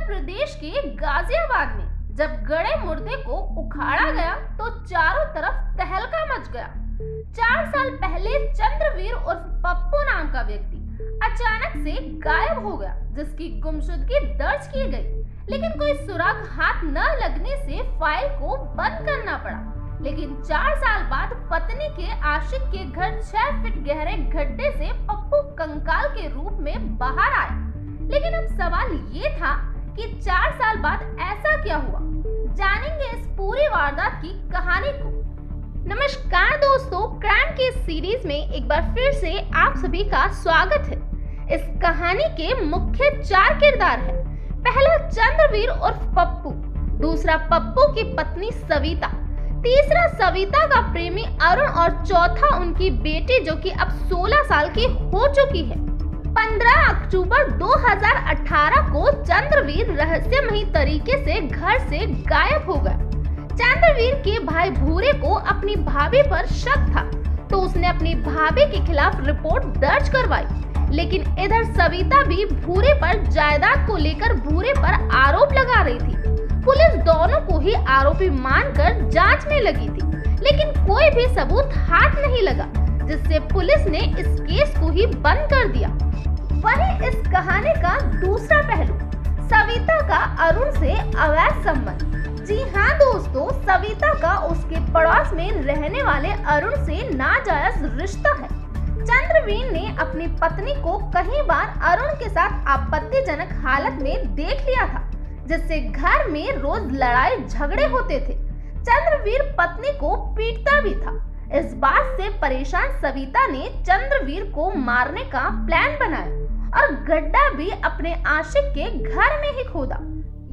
उत्तर प्रदेश के गाजियाबाद में जब गड़े मुर्दे को उखाड़ा गया तो चारों तरफ तहलका मच गया। 4 साल पहले चंद्रवीर उर्फ पप्पू नाम का व्यक्ति अचानक से गायब हो गया, जिसकी गुमशुदगी दर्ज की गई, लेकिन कोई सुराग हाथ न लगने से फाइल को बंद करना पड़ा। लेकिन 4 साल बाद पत्नी के आशिक के घर 6 फीट गहरे गड्ढे से पप्पू कंकाल के रूप में बाहर आया। लेकिन अब सवाल ये था कि 4 साल बाद ऐसा क्या हुआ। जानेंगे इस पूरी वारदात की कहानी को। नमस्कार दोस्तों, क्राइम के सीरीज में एक बार फिर से आप सभी का स्वागत है। इस कहानी के मुख्य 4 किरदार हैं। पहला चंद्रवीर उर्फ पप्पू, दूसरा पप्पू की पत्नी सविता, तीसरा सविता का प्रेमी अरुण और चौथा उनकी बेटी जो कि अब 16 साल की हो चुकी है। 15 अक्टूबर 2018 को चंद्रवीर रहस्यमयी तरीके से घर से गायब हो गया। चंद्रवीर के भाई भूरे को अपनी भाभी पर शक था, तो उसने अपनी भाभी के खिलाफ रिपोर्ट दर्ज करवाई। लेकिन इधर सविता भी भूरे पर जायदाद को लेकर भूरे पर आरोप लगा रही थी। पुलिस दोनों को ही आरोपी मानकर जांच में लगी थी, लेकिन कोई भी सबूत हाथ नहीं लगा, जिससे पुलिस ने इस केस को ही बंद कर दिया। वहीं इस कहानी का दूसरा पहलू, सविता का अरुण से अवैध संबंध। जी हाँ दोस्तों, सविता का उसके पड़ोस में रहने वाले अरुण से नाजायज रिश्ता है। चंद्रवीर ने अपनी पत्नी को कई बार अरुण के साथ आपत्तिजनक हालत में देख लिया था, जिससे घर में रोज लड़ाई झगड़े होते थे। चंद्रवीर पत्नी को पीटता भी था। इस बात से परेशान सविता ने चंद्रवीर को मारने का प्लान बनाया और गड्ढा भी अपने आशिक के घर में ही खोदा।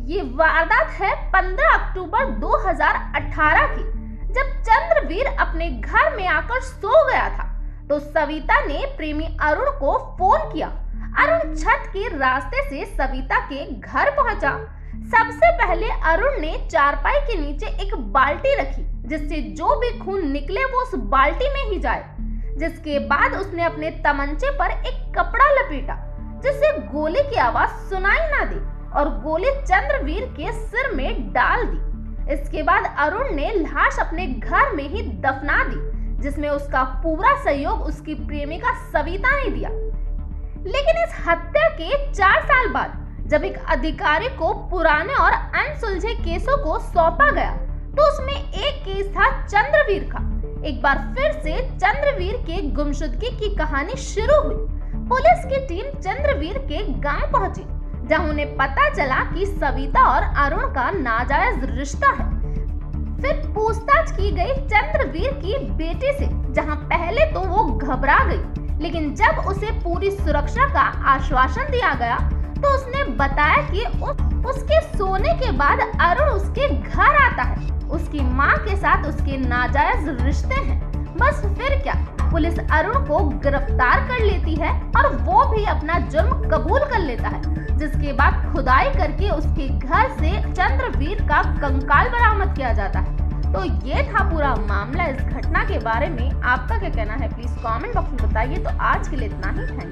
ये वारदात है 15 अक्टूबर 2018 की, जब चंद्रवीर अपने घर में आकर सो गया था, तो सविता ने प्रेमी अरुण को फोन किया। अरुण छत के रास्ते से सविता के घर पहुंचा। सबसे पहले अरुण ने चारपाई के नीचे एक बाल्टी रखी, जिससे जो भी खून निकले वो उस बाल्टी में ही जाए। जिसके बाद उसने अपने तमंचे पर एक कपड़ा लपेटा, जिससे गोली की आवाज सुनाई ना दे, और गोली चंद्रवीर के सिर में डाल दी। इसके बाद अरुण ने लाश अपने घर में ही दफना दी, जिसमें उसका पूरा सहयोग उसकी प्रेमिका सविता ने दिया। लेकिन इस हत्या के 4 साल बाद जब एक अधिकारी को पुराने और अनसुलझे केसों को सौंपा गया, तो उसमें एक केस था चंद्रवीर का। एक बार फिर से चंद्रवीर के गुमशुदगी की कहानी शुरू हुई। पुलिस की टीम चंद्रवीर के गांव पहुंची, जहां उन्हें पता चला कि सविता और अरुण का नाजायज रिश्ता है। फिर पूछताछ की गई चंद्रवीर की बेटी से, जहां पहले तो वो घबरा गई, लेकिन जब उसे पूरी सुरक्षा का आश्वासन दिया गया, तो उसने बताया कि उसके सोने के बाद अरुण उसके घर आता है। उसकी माँ के साथ उसके नाजायज रिश्ते हैं। बस फिर क्या, पुलिस अरुण को गिरफ्तार कर लेती है और वो भी अपना जुर्म कबूल कर लेता है। जिसके बाद खुदाई करके उसके घर से चंद्रवीर का कंकाल बरामद किया जाता है। तो ये था पूरा मामला। इस घटना के बारे में आपका क्या कहना है, प्लीज कमेंट बॉक्स में बताइए। तो आज के लिए इतना ही, थैंक यू।